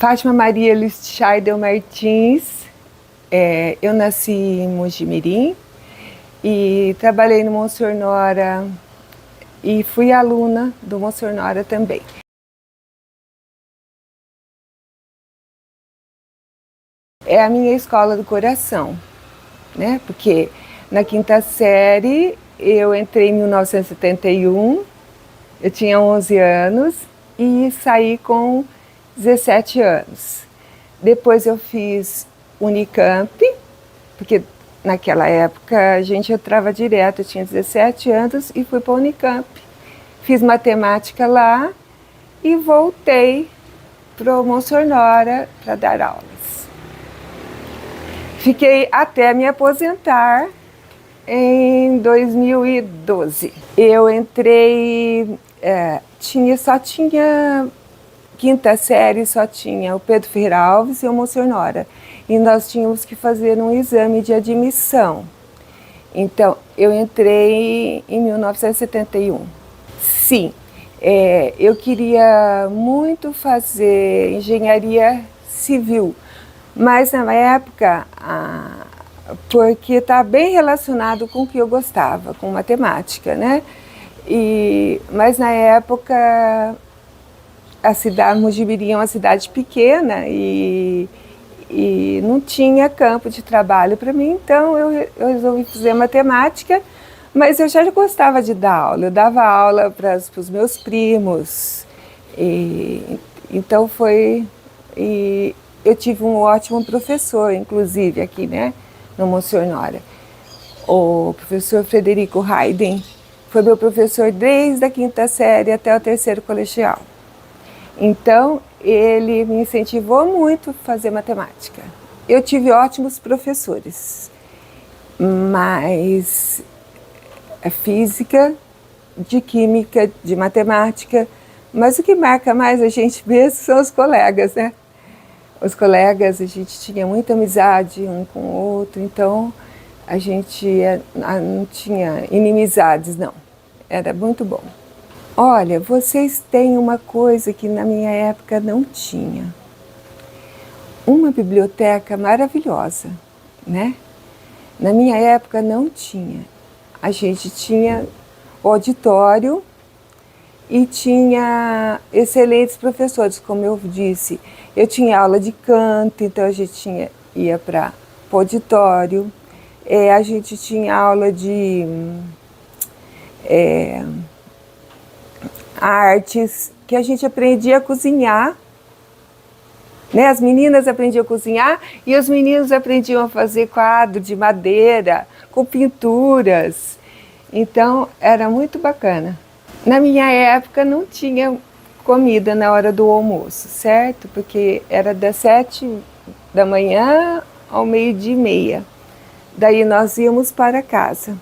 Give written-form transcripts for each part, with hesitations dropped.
Fátima Maria Lichtscheidel Martins, eu nasci em Mogi-mirim e trabalhei no Monsenhor Nora e fui aluna do Monsenhor Nora também. É a minha escola do coração, né? Porque na quinta série eu entrei em 1971, eu tinha 11 anos e saí com 17 anos. Depois eu fiz Unicamp, porque naquela época a gente entrava direto, eu tinha 17 anos e fui para a Unicamp. Fiz matemática lá e voltei para o Monsenhor Nora para dar aulas. Fiquei até me aposentar em 2012. Eu entrei, só tinha quinta série, só tinha o Pedro Ferreira Alves e o Monsenhor Nora. E nós tínhamos que fazer um exame de admissão. Então, eu entrei em 1971. Sim, eu queria muito fazer engenharia civil, mas na época, porque está bem relacionado com o que eu gostava, com matemática, né? Mas na época, a cidade Mogi-mirim é uma cidade pequena e não tinha campo de trabalho para mim, então eu resolvi fazer matemática, mas eu já gostava de dar aula, eu dava aula para os meus primos, então eu tive um ótimo professor, inclusive aqui, né, no Monsenhor Nora, o professor Frederico Hayden, foi meu professor desde a quinta série até o terceiro colegial. Então, ele me incentivou muito a fazer matemática. Eu tive ótimos professores, mas a física, de química, de matemática, mas o que marca mais a gente mesmo são os colegas, né? Os colegas, a gente tinha muita amizade um com o outro, então a gente não tinha inimizades, não. Era muito bom. Olha, vocês têm uma coisa que na minha época não tinha. Uma biblioteca maravilhosa, né? Na minha época não tinha. A gente tinha auditório e tinha excelentes professores, como eu disse. Eu tinha aula de canto, então a gente ia para o auditório. A gente tinha aula de artes, que a gente aprendia a cozinhar, né? As meninas aprendiam a cozinhar e os meninos aprendiam a fazer quadro de madeira, com pinturas. Então, era muito bacana. Na minha época não tinha comida na hora do almoço, certo? Porque era das 7 da manhã ao 12:30. Daí nós íamos para casa.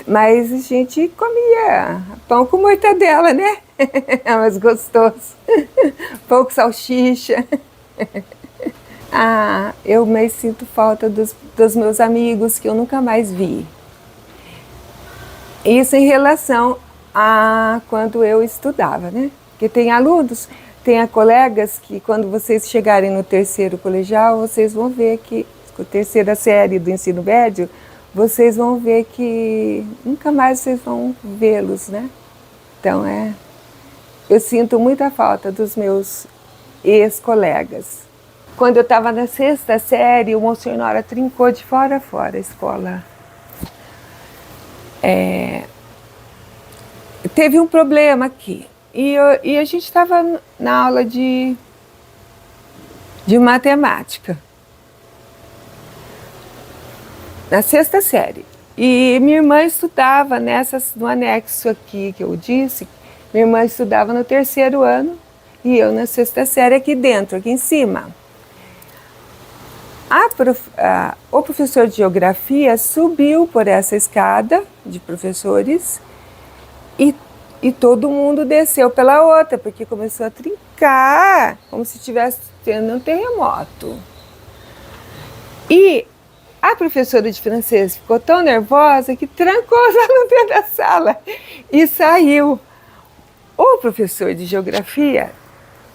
Mas a gente comia pão com mortadela, né? É mais gostoso. Pão com salsicha. Eu mais sinto falta dos meus amigos que eu nunca mais vi. Isso em relação a quando eu estudava, né? Porque tem alunos, tem colegas que quando vocês chegarem no terceiro colegial, vocês vão ver que, a terceira série do ensino médio, vocês vão ver que nunca mais vocês vão vê-los, né? Então, eu sinto muita falta dos meus ex-colegas. Quando eu estava na sexta série, o Monsenhor Nora trincou de fora a fora a escola. Teve um problema aqui. E a gente estava na aula de matemática. Na sexta série. E minha irmã estudava no anexo aqui que eu disse, minha irmã estudava no terceiro ano e eu na sexta série aqui dentro, aqui em cima. O professor de geografia subiu por essa escada de professores e todo mundo desceu pela outra, porque começou a trincar, como se estivesse tendo um terremoto. E a professora de francês ficou tão nervosa que trancou os alunos dentro da sala e saiu. O professor de geografia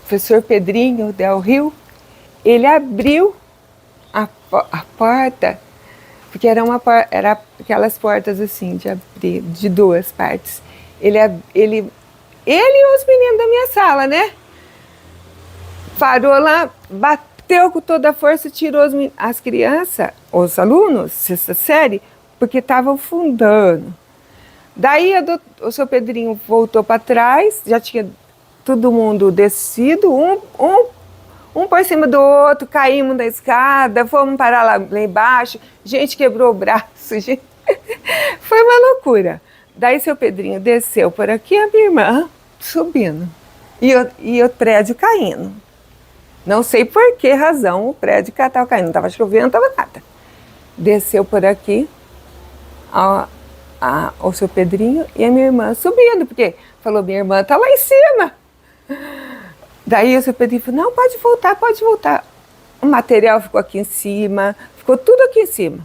professor Pedrinho Del Rio, ele abriu a porta, porque era aquelas portas assim, de abrir, de duas partes. Ele e os meninos da minha sala, né? Parou lá, bateu com toda a força, tirou as crianças, os alunos, sexta série, porque estavam fundando. Daí o seu Pedrinho voltou para trás, já tinha todo mundo descido, um por cima do outro, caímos da escada, fomos parar lá embaixo, gente quebrou o braço, gente. Foi uma loucura. Daí seu Pedrinho desceu por aqui, a minha irmã subindo, e o prédio caindo. Não sei por que razão o prédio estava caindo, não estava chovendo, não estava nada. Desceu por aqui o seu Pedrinho e a minha irmã subindo, porque falou, minha irmã está lá em cima. Daí o seu Pedrinho falou, não, pode voltar, pode voltar. O material ficou aqui em cima, ficou tudo aqui em cima.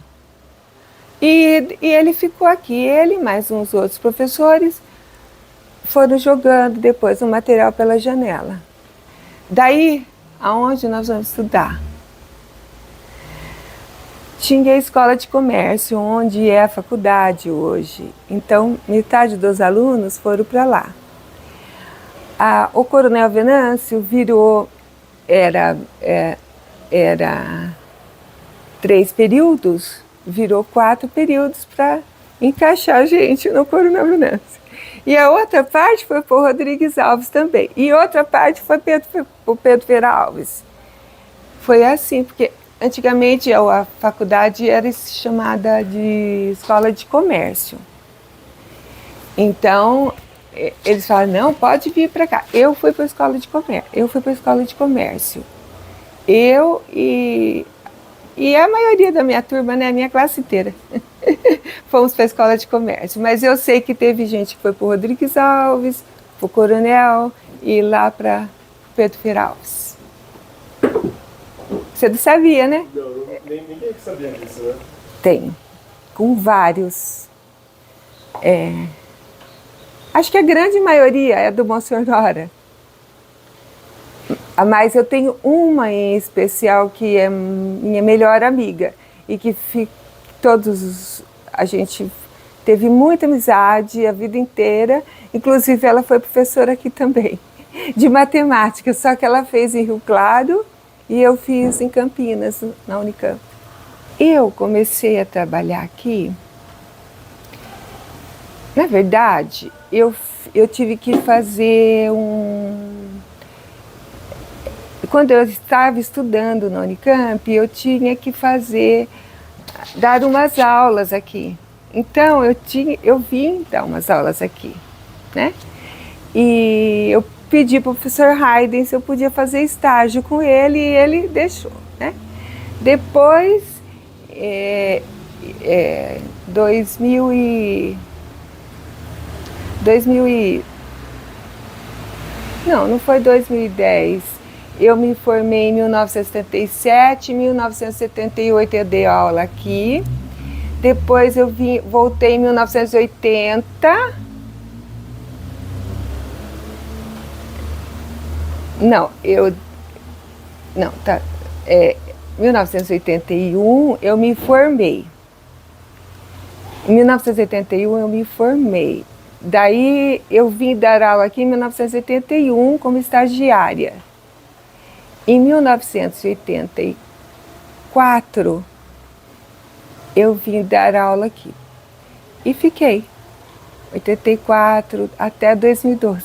E ele ficou aqui, ele mais uns outros professores foram jogando depois o material pela janela. Daí, aonde nós vamos estudar? Tinha a escola de comércio, onde é a faculdade hoje. Então, metade dos alunos foram para lá. O Coronel Venâncio virou, era 3 períodos, virou 4 períodos para encaixar a gente no Coronel Venâncio. E a outra parte foi para o Rodrigues Alves também. E outra parte foi para o Pedro Ferreira Alves. Foi assim, porque antigamente a faculdade era chamada de escola de comércio. Então, eles falaram, não, pode vir para cá. Eu fui para a escola de comércio. Eu e a maioria da minha turma, né, a minha classe inteira, fomos para a escola de comércio. Mas eu sei que teve gente que foi para o Rodrigues Alves, para o Coronel e lá para Pedro Ferreira Alves. Você não sabia, né? Não, ninguém sabia disso, né? Tem, com vários. Acho que a grande maioria é do Monsenhor Nora. Mas eu tenho uma em especial que é minha melhor amiga e que a gente teve muita amizade a vida inteira, inclusive ela foi professora aqui também, de matemática, só que ela fez em Rio Claro e eu fiz em Campinas, na Unicamp. Eu comecei a trabalhar aqui, na verdade, eu tive que fazer Quando eu estava estudando na Unicamp, eu tinha que dar umas aulas aqui. Então, eu vim dar umas aulas aqui, né? E eu pedi para o professor Hayden se eu podia fazer estágio com ele e ele deixou, né? Depois, não foi 2010. Eu me formei em 1977, em 1978 eu dei aula aqui. Depois eu voltei em 1980. Não, 1981 eu me formei. Em 1981 eu me formei. Daí eu vim dar aula aqui em 1981 como estagiária. Em 1984 eu vim dar aula aqui. E fiquei. 84 até 2012.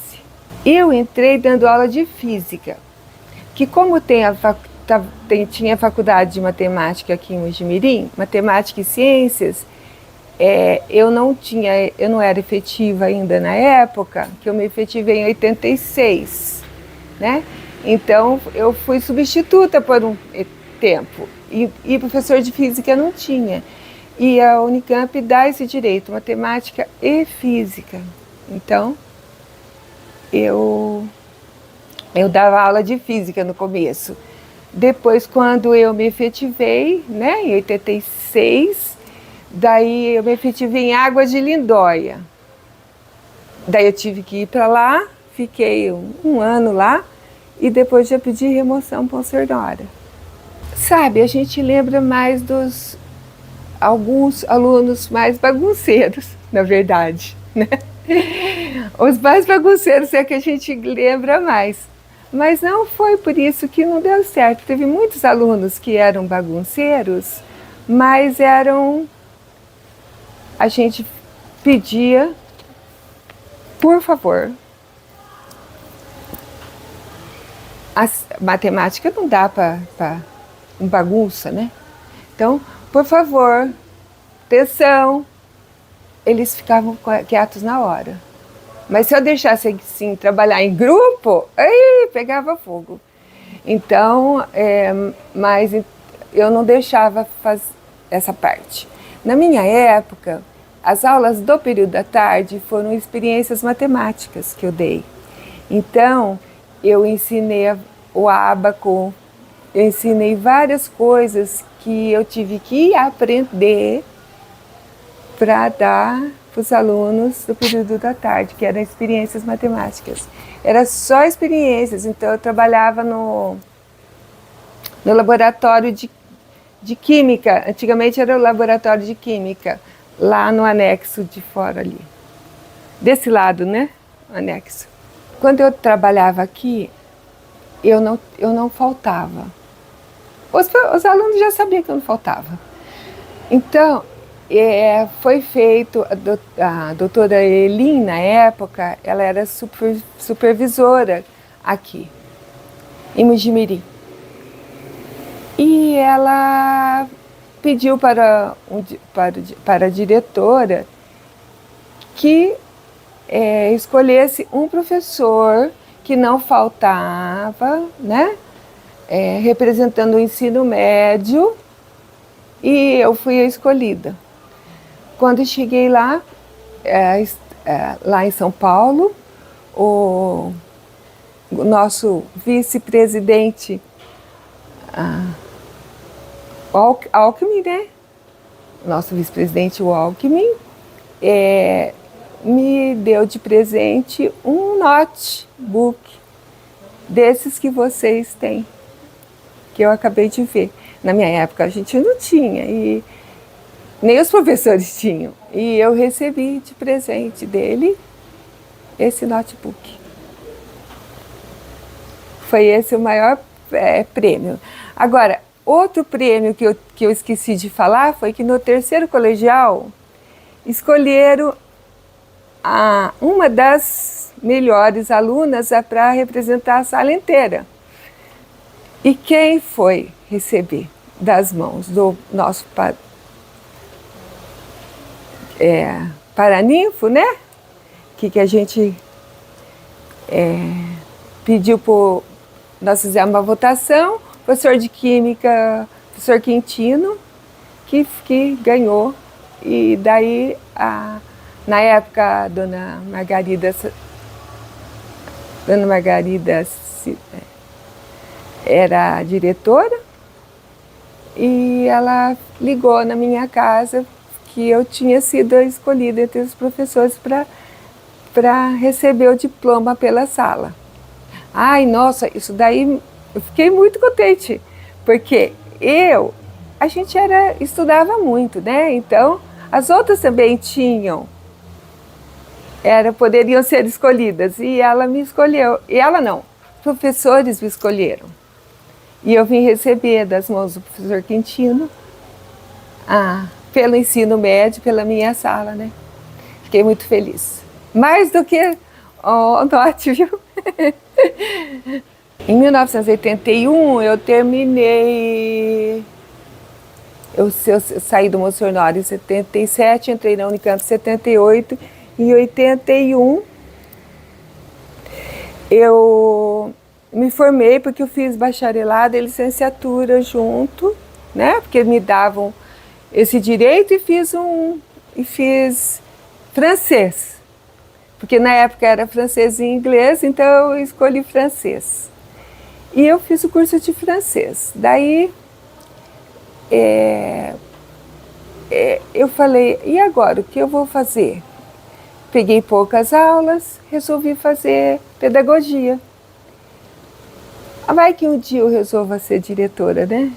Eu entrei dando aula de física, que como tinha faculdade de matemática aqui em Mojimirim, matemática e ciências, eu não era efetiva ainda na época, que eu me efetivei em 86, né? Então eu fui substituta por um tempo, e professor de física não tinha. E a Unicamp dá esse direito, matemática e física. Então, eu dava aula de física no começo. Depois, quando eu me efetivei, né, em 86, daí eu me efetivei em Águas de Lindóia. Daí eu tive que ir para lá, fiquei um ano lá, e depois já pedi remoção para sonora. Sabe, a gente lembra mais dos alguns alunos mais bagunceiros, na verdade, né? Os mais bagunceiros é que a gente lembra mais. Mas não foi por isso que não deu certo. Teve muitos alunos que eram bagunceiros, mas eram... A gente pedia, por favor. A matemática não dá para bagunça, né? Então, por favor, atenção. Eles ficavam quietos na hora. Mas se eu deixasse assim, trabalhar em grupo, aí pegava fogo. Então, mas eu não deixava fazer essa parte. Na minha época, as aulas do período da tarde foram experiências matemáticas que eu dei. Então, eu ensinei o ábaco, eu ensinei várias coisas que eu tive que aprender para dar para os alunos do período da tarde, que eram experiências matemáticas. Era só experiências, então eu trabalhava no laboratório de química. Antigamente era o laboratório de química, lá no anexo de fora ali. Desse lado, né? Anexo. Quando eu trabalhava aqui, eu não faltava. Os alunos já sabiam que eu não faltava. Então, foi feito, a doutora Elin, na época, ela era supervisora aqui, em Mojimirim. E ela pediu para a diretora que escolhesse um professor que não faltava, né, representando o ensino médio, e eu fui a escolhida. Quando cheguei lá, lá em São Paulo, o nosso vice-presidente, Alckmin, né? Nosso vice-presidente, o Alckmin, me deu de presente um notebook desses que vocês têm, que eu acabei de ver. Na minha época a gente não tinha, e nem os professores tinham. E eu recebi de presente dele esse notebook. Foi esse o maior prêmio. Agora, outro prêmio que eu esqueci de falar foi que no terceiro colegial escolheram uma das melhores alunas para representar a sala inteira. E quem foi receber das mãos do nosso paraninfo, né? Que a gente pediu nós fizemos uma votação, professor de Química, professor Quintino, que ganhou. E daí, na época, a dona Margarida era a diretora, e ela ligou na minha casa que eu tinha sido escolhida entre os professores para receber o diploma pela sala. Ai, nossa, isso daí eu fiquei muito contente, porque a gente estudava muito, né? Então, as outras também poderiam ser escolhidas, e ela me escolheu. E ela não, professores me escolheram. E eu vim receber das mãos do professor Quintino, pelo ensino médio, pela minha sala, né? Fiquei muito feliz. Mais do que note, viu? Em 1981, eu terminei... Eu saí do Monsenhor Honório em 77, entrei na Unicamp em 78. Em 81, eu me formei porque eu fiz bacharelado e licenciatura junto, né? Porque me davam esse direito, e fiz francês. Porque na época era francês e inglês, então eu escolhi francês. E eu fiz o curso de francês. Daí eu falei, e agora, o que eu vou fazer? Peguei poucas aulas, resolvi fazer pedagogia. Vai que um dia eu resolva ser diretora, né?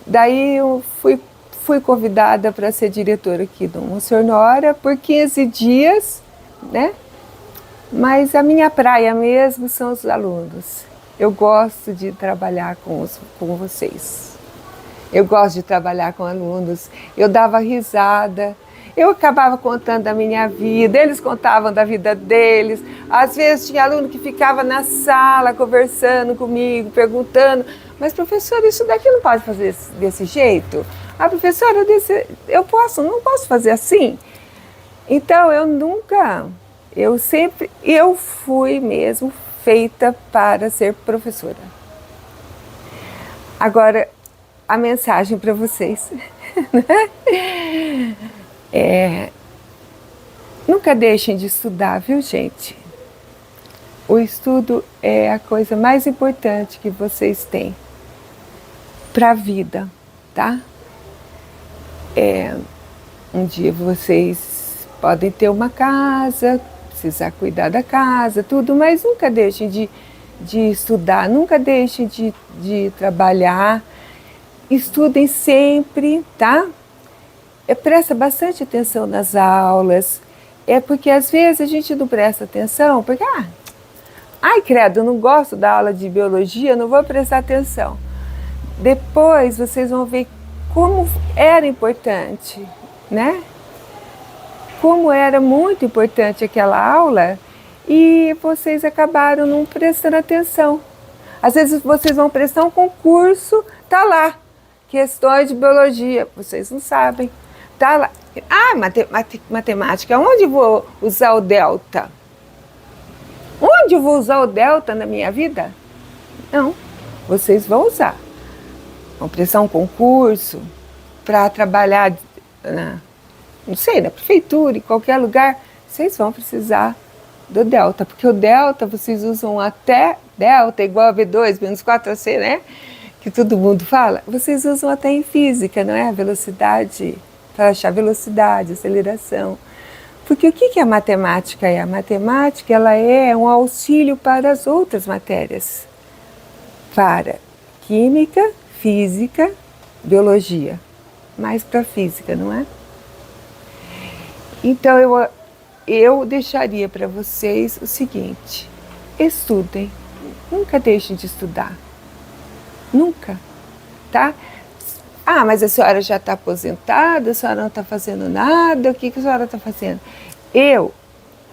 Daí eu fui convidada para ser diretora aqui do Monsenhor Nora por 15 dias, né? Mas a minha praia mesmo são os alunos. Eu gosto de trabalhar com vocês. Eu gosto de trabalhar com alunos. Eu dava risada. Eu acabava contando da minha vida, eles contavam da vida deles. Às vezes tinha aluno que ficava na sala conversando comigo, perguntando: mas professora, isso daqui não pode fazer desse jeito? Ah, professora, não posso fazer assim? Então eu fui mesmo feita para ser professora. Agora, a mensagem para vocês. Nunca deixem de estudar, viu, gente? O estudo é a coisa mais importante que vocês têm para a vida, tá? Um dia vocês podem ter uma casa, precisar cuidar da casa, tudo, mas nunca deixem de estudar, nunca deixem de trabalhar. Estudem sempre, tá? Presta bastante atenção nas aulas, porque às vezes a gente não presta atenção, porque, ai credo, eu não gosto da aula de biologia, não vou prestar atenção. Depois vocês vão ver como era importante, né? Como era muito importante aquela aula e vocês acabaram não prestando atenção. Às vezes vocês vão prestar um concurso, tá lá, questões de biologia, vocês não sabem. Tá lá. Matemática, onde eu vou usar o delta? Onde eu vou usar o delta na minha vida? Não, vocês vão usar. Vão prestar um concurso para trabalhar na prefeitura, em qualquer lugar, vocês vão precisar do delta, porque o delta vocês usam até delta igual a V2 menos 4AC, né? Que todo mundo fala. Vocês usam até em física, não é? A velocidade, para achar velocidade, aceleração. Porque o que a matemática é? A matemática ela é um auxílio para as outras matérias. Para química, física, biologia. Mais para física, não é? Então eu deixaria para vocês o seguinte: estudem, nunca deixem de estudar. Nunca, tá? Mas a senhora já está aposentada, a senhora não está fazendo nada, o que a senhora está fazendo? Eu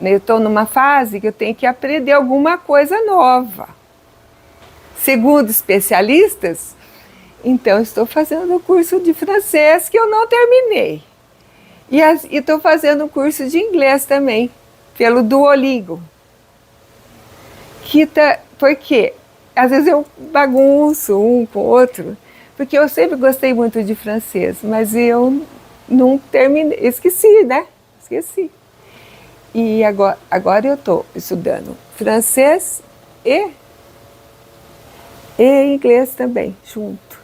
estou numa fase que eu tenho que aprender alguma coisa nova. Segundo especialistas, então estou fazendo o curso de francês que eu não terminei. E estou fazendo um curso de inglês também, pelo Duolingo. Porque às vezes eu bagunço um com o outro, porque eu sempre gostei muito de francês, mas eu não terminei, esqueci, né? Esqueci. E agora eu estou estudando francês e inglês também, junto.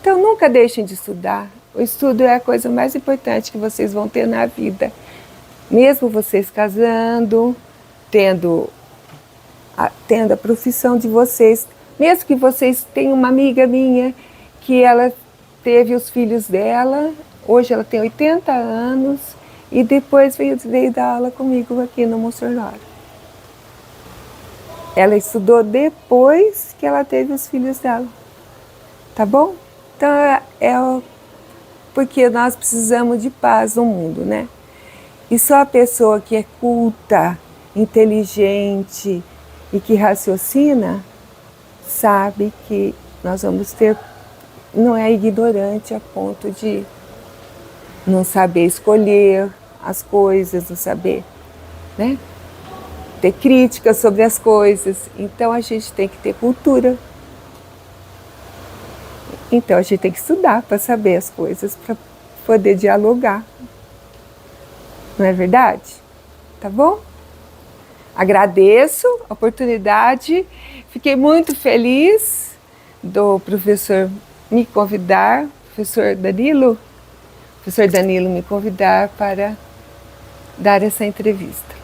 Então nunca deixem de estudar. O estudo é a coisa mais importante que vocês vão ter na vida. Mesmo vocês casando, tendo a profissão de vocês, mesmo que vocês tenham uma amiga minha que ela teve os filhos dela, hoje ela tem 80 anos e depois veio dar aula comigo aqui no Monsenhor Nora. Ela estudou depois que ela teve os filhos dela, tá bom? Então porque nós precisamos de paz no mundo, né? E só a pessoa que é culta, inteligente e que raciocina, sabe que nós vamos ter, não é ignorante a ponto de não saber escolher as coisas, não saber, né? Ter críticas sobre as coisas. Então a gente tem que ter cultura. Então a gente tem que estudar para saber as coisas, para poder dialogar. Não é verdade? Tá bom? Agradeço a oportunidade, fiquei muito feliz do professor me convidar, professor Danilo me convidar para dar essa entrevista.